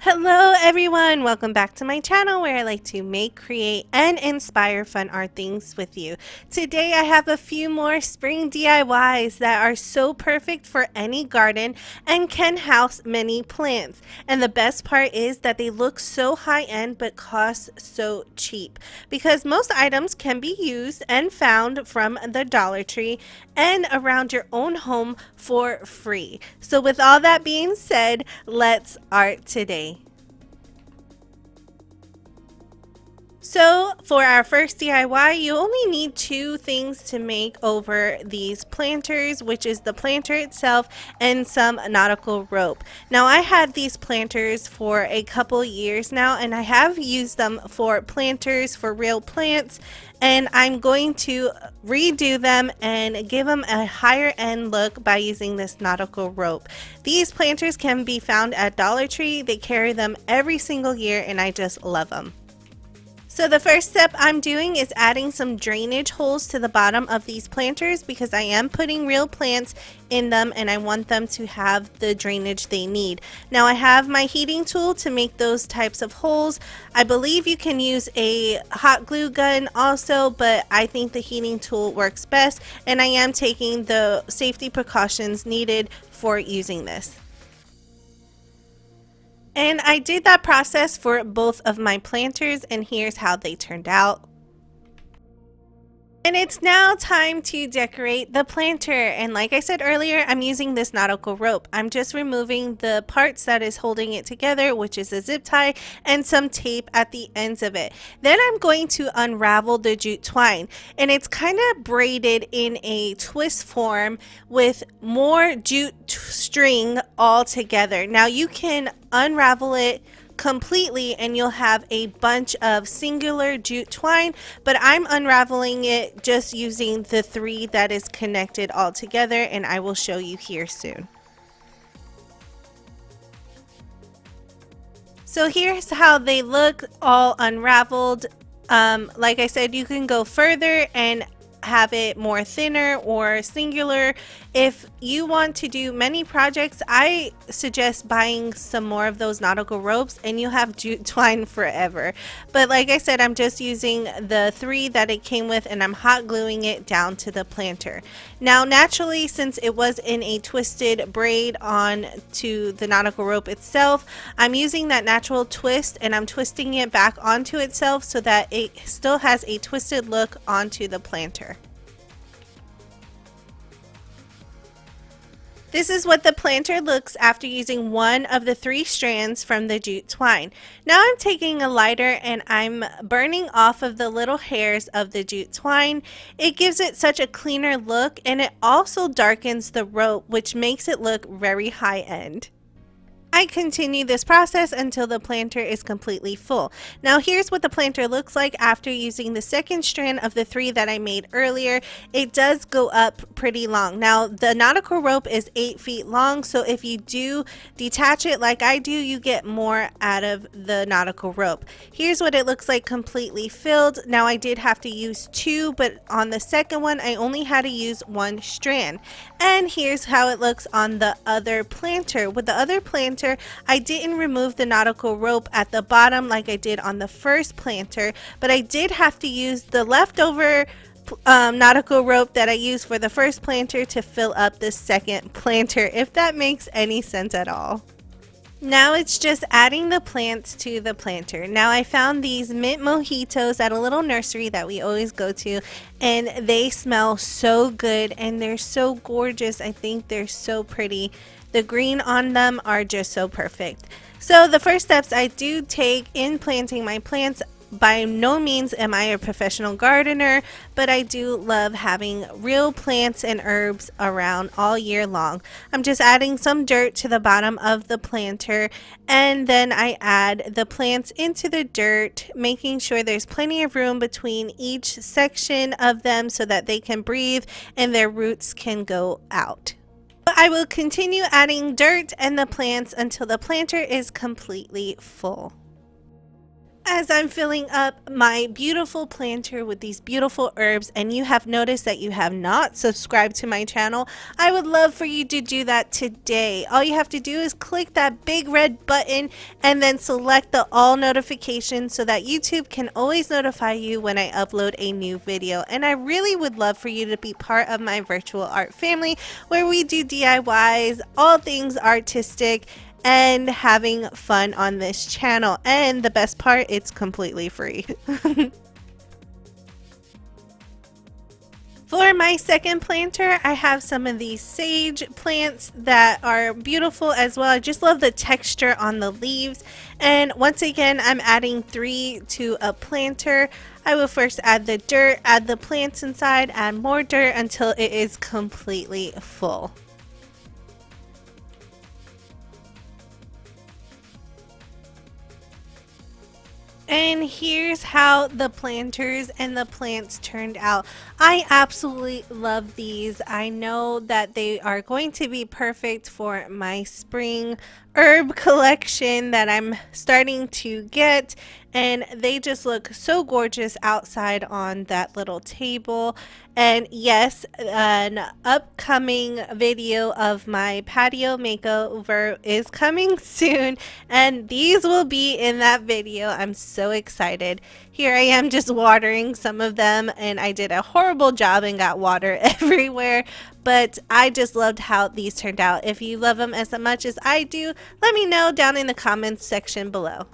Hello everyone, welcome back to my channel where I like to make, create, and inspire fun art things with you. Today I have a few more spring DIYs that are so perfect for any garden and can house many plants. And the best part is that they look so high-end but cost so cheap because most items can be used and found from the Dollar Tree and around your own home for free. So with all that being said, let's art today. So for our first DIY, you only need two things to make over these planters, which is the planter itself and some nautical rope. Now I had these planters for a couple years now, and I have used them for planters for real plants, and I'm going to redo them and give them a higher end look by using this nautical rope. These planters can be found at Dollar Tree. They carry them every single year and I just love them. So the first step I'm doing is adding some drainage holes to the bottom of these planters because I am putting real plants in them and I want them to have the drainage they need. Now I have my heating tool to make those types of holes. I believe you can use a hot glue gun also, but I think the heating tool works best, and I am taking the safety precautions needed for using this. And I did that process for both of my planters, and here's how they turned out. And it's now time to decorate the planter, and like I said earlier, I'm using this nautical rope. I'm just removing the parts that is holding it together, which is a zip tie and some tape at the ends of it. Then I'm going to unravel the jute twine, and it's kind of braided in a twist form with more jute string all together. Now you can unravel it completely and you'll have a bunch of singular jute twine, but I'm unraveling it just using the three that is connected all together, and I will show you here soon. So here's how they look all unraveled. Like I said, you can go further and have it more thinner or singular. If you want to do many projects, I suggest buying some more of those nautical ropes and you'll have jute twine forever. But like I said, I'm just using the three that it came with and I'm hot gluing it down to the planter. Now naturally, since it was in a twisted braid on to the nautical rope itself, I'm using that natural twist and I'm twisting it back onto itself so that it still has a twisted look onto the planter. This is what the planter looks after using one of the three strands from the jute twine. Now I'm taking a lighter and I'm burning off of the little hairs of the jute twine. It gives it such a cleaner look, and it also darkens the rope, which makes it look very high end. I continue this process until the planter is completely full. Now here's what the planter looks like after using the second strand of the three that I made earlier. It does go up pretty long. Now the nautical rope is 8 feet long, so if you do detach it like I do, you get more out of the nautical rope. Here's what it looks like completely filled. Now I did have to use two, but on the second one I only had to use one strand. And here's how it looks on the other planter. With the other planter, I didn't remove the nautical rope at the bottom like I did on the first planter, but I did have to use the leftover nautical rope that I used for the first planter to fill up the second planter, if that makes any sense at all. Now it's just adding the plants to the planter. Now I found these mint mojitos at a little nursery that we always go to, and they smell so good and they're so gorgeous. I think they're so pretty. The green on them are just so perfect. So the first steps I do take in planting my plants. By no means am I a professional gardener, but I do love having real plants and herbs around all year long. I'm just adding some dirt to the bottom of the planter, and then I add the plants into the dirt, making sure there's plenty of room between each section of them so that they can breathe and their roots can go out. I will continue adding dirt and the plants until the planter is completely full. As I'm filling up my beautiful planter with these beautiful herbs, and you have noticed that you have not subscribed to my channel, I would love for you to do that today. All you have to do is click that big red button and then select the all notifications so that YouTube can always notify you when I upload a new video. And I really would love for you to be part of my virtual art family where we do DIYs, all things artistic, and having fun on this channel. And the best part, it's completely free. For my second planter, I have some of these sage plants that are beautiful as well. I just love the texture on the leaves. And once again, I'm adding 3 to a planter. I will first add the dirt, add the plants inside, add more dirt until it is completely full. And here's how the planters and the plants turned out. I absolutely love these. I know that they are going to be perfect for my spring herb collection that I'm starting to get, and they just look so gorgeous outside on that little table. And yes, an upcoming video of my patio makeover is coming soon, and these will be in that video. I'm so excited. Here I am just watering some of them, and I did a horrible job and got water everywhere, but I just loved how these turned out. If you love them as much as I do, let me know down in the comments section below.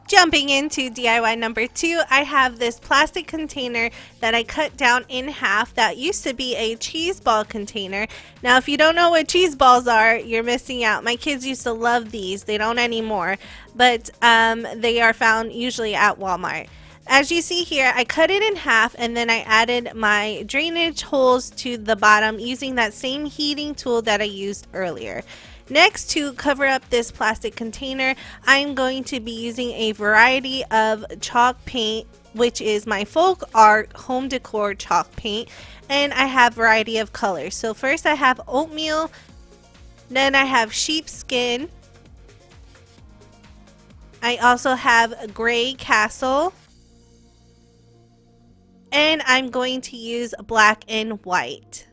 Jumping into DIY number 2, I have this plastic container that I cut down in half that used to be a cheese ball container. Now, if you don't know what cheese balls are, you're missing out. My kids used to love these. They don't anymore, but they are found usually at Walmart. As you see here, I cut it in half and then I added my drainage holes to the bottom using that same heating tool that I used earlier. Next, to cover up this plastic container, I'm going to be using a variety of chalk paint, which is my folk art home decor chalk paint, and I have a variety of colors. So first I have oatmeal, then I have sheepskin, I also have gray castle, and I'm going to use black and white.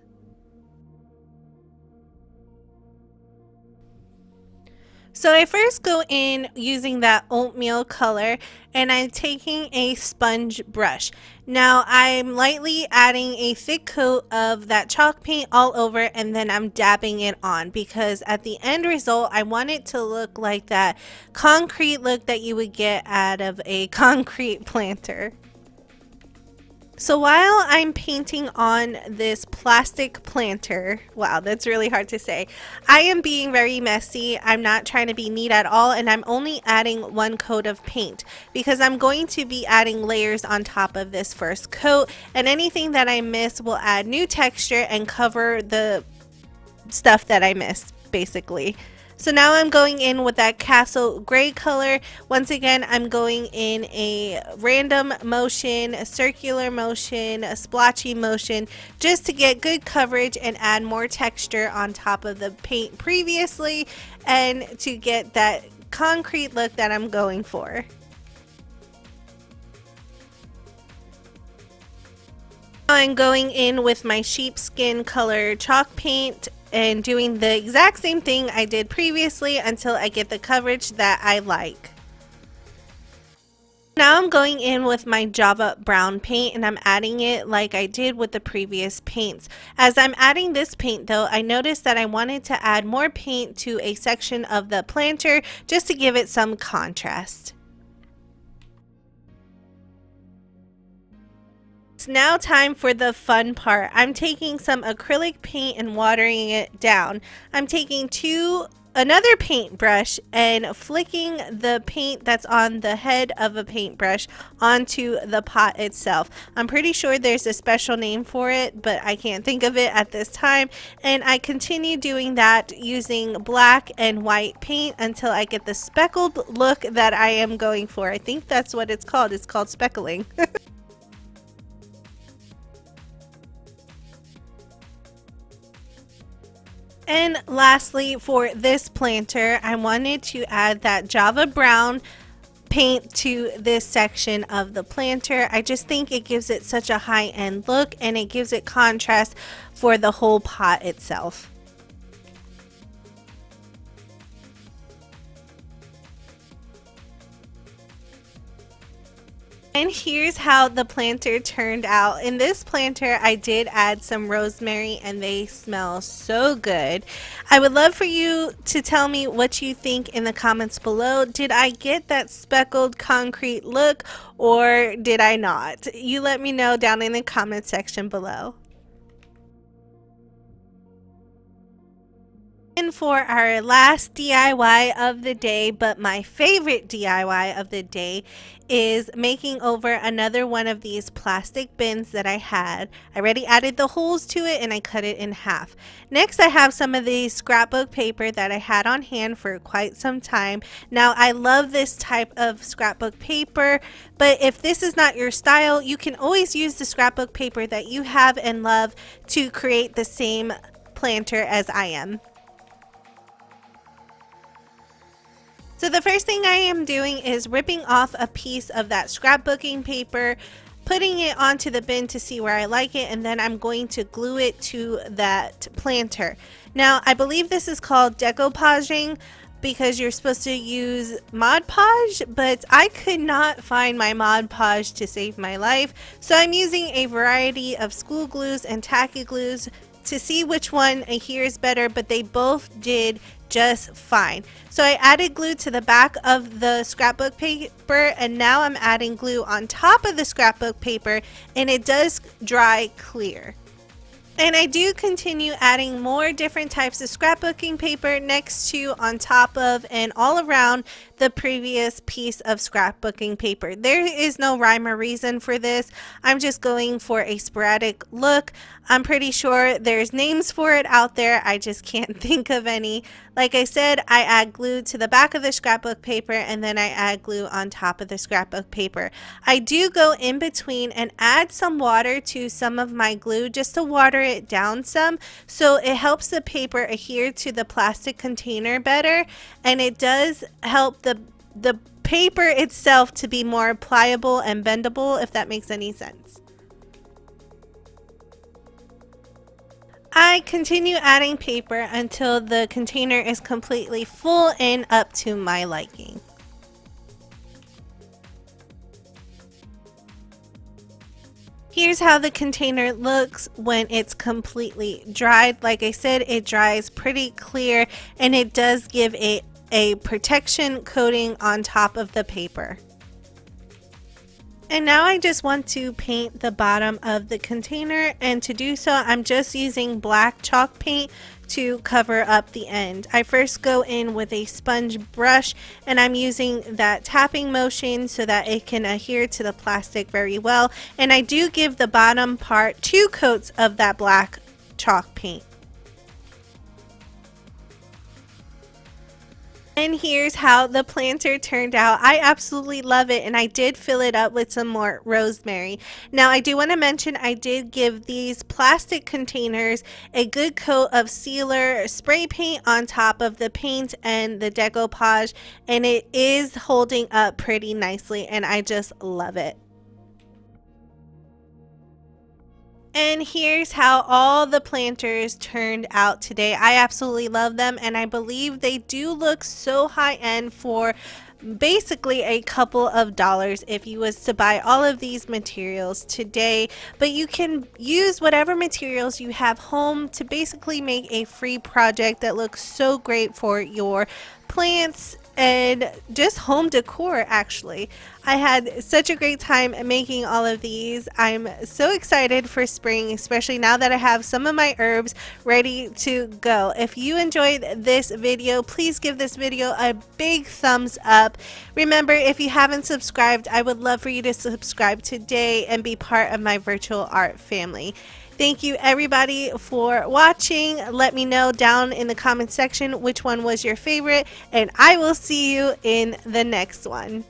So I first go in using that oatmeal color, and I'm taking a sponge brush. Now I'm lightly adding a thick coat of that chalk paint all over, and then I'm dabbing it on because at the end result I want it to look like that concrete look that you would get out of a concrete planter. So while I'm painting on this plastic planter, wow, that's really hard to say, I am being very messy. I'm not trying to be neat at all, and I'm only adding 1 coat of paint because I'm going to be adding layers on top of this first coat, and anything that I miss will add new texture and cover the stuff that I missed, basically. So now I'm going in with that castle gray color. Once again, I'm going in a random motion, a circular motion, a splotchy motion, just to get good coverage and add more texture on top of the paint previously, and to get that concrete look that I'm going for. I'm going in with my sheepskin color chalk paint and doing the exact same thing I did previously until I get the coverage that I like. Now I'm going in with my Java brown paint, and I'm adding it like I did with the previous paints. As I'm adding this paint though, I noticed that I wanted to add more paint to a section of the planter just to give it some contrast. It's now time for the fun part. I'm taking some acrylic paint and watering it down. I'm taking another paintbrush and flicking the paint that's on the head of a paintbrush onto the pot itself. I'm pretty sure there's a special name for it, but I can't think of it at this time. And I continue doing that using black and white paint until I get the speckled look that I am going for. I think that's what it's called. It's called speckling. And lastly, for this planter, I wanted to add that Java brown paint to this section of the planter. I just think it gives it such a high-end look, and it gives it contrast for the whole pot itself. And here's how the planter turned out. In this planter, I did add some rosemary and they smell so good. I would love for you to tell me what you think in the comments below. Did I get that speckled concrete look or did I not? You let me know down in the comment section below. And for our last DIY of the day, but my favorite DIY of the day, is making over another one of these plastic bins that I had. I already added the holes to it and I cut it in half. Next, I have some of the scrapbook paper that I had on hand for quite some time. Now, I love this type of scrapbook paper, but if this is not your style, you can always use the scrapbook paper that you have and love to create the same planter as I am. So the first thing I am doing is ripping off a piece of that scrapbooking paper, putting it onto the bin to see where I like it, and then I'm going to glue it to that planter. Now, I believe this is called decoupaging because you're supposed to use Mod Podge, but I could not find my Mod Podge to save my life. So I'm using a variety of school glues and tacky glues to see which one adheres better, but they both did just fine. So I added glue to the back of the scrapbook paper, and now I'm adding glue on top of the scrapbook paper, and it does dry clear. And I do continue adding more different types of scrapbooking paper next to, on top of, and all around the previous piece of scrapbooking paper. There is no rhyme or reason for this. I'm just going for a sporadic look. I'm pretty sure there's names for it out there. I just can't think of any. Like I said, I add glue to the back of the scrapbook paper and then I add glue on top of the scrapbook paper. I do go in between and add some water to some of my glue just to water it down some, so it helps the paper adhere to the plastic container better, and it does help the paper itself to be more pliable and bendable, if that makes any sense. I continue adding paper until the container is completely full and up to my liking. Here's how the container looks when it's completely dried. Like I said, it dries pretty clear and it does give it a protection coating on top of the paper. And now I just want to paint the bottom of the container, and to do so I'm just using black chalk paint to cover up the end. I first go in with a sponge brush and I'm using that tapping motion so that it can adhere to the plastic very well, and I do give the bottom part 2 coats of that black chalk paint. And here's how the planter turned out. I absolutely love it, and I did fill it up with some more rosemary. Now I do want to mention I did give these plastic containers a good coat of sealer spray paint on top of the paint and the decoupage, and it is holding up pretty nicely and I just love it. And here's how all the planters turned out today. I absolutely love them, and I believe they do look so high-end for basically a couple of dollars if you was to buy all of these materials today. But you can use whatever materials you have home to basically make a free project that looks so great for your plants and just home decor. Actually, I had such a great time making all of these. I'm so excited for spring, especially now that I have some of my herbs ready to go. If you enjoyed this video, please give this video a big thumbs up. Remember, if you haven't subscribed, I would love for you to subscribe today and be part of my virtual art family. Thank you everybody for watching. Let me know down in the comment section which one was your favorite, and I will see you in the next one.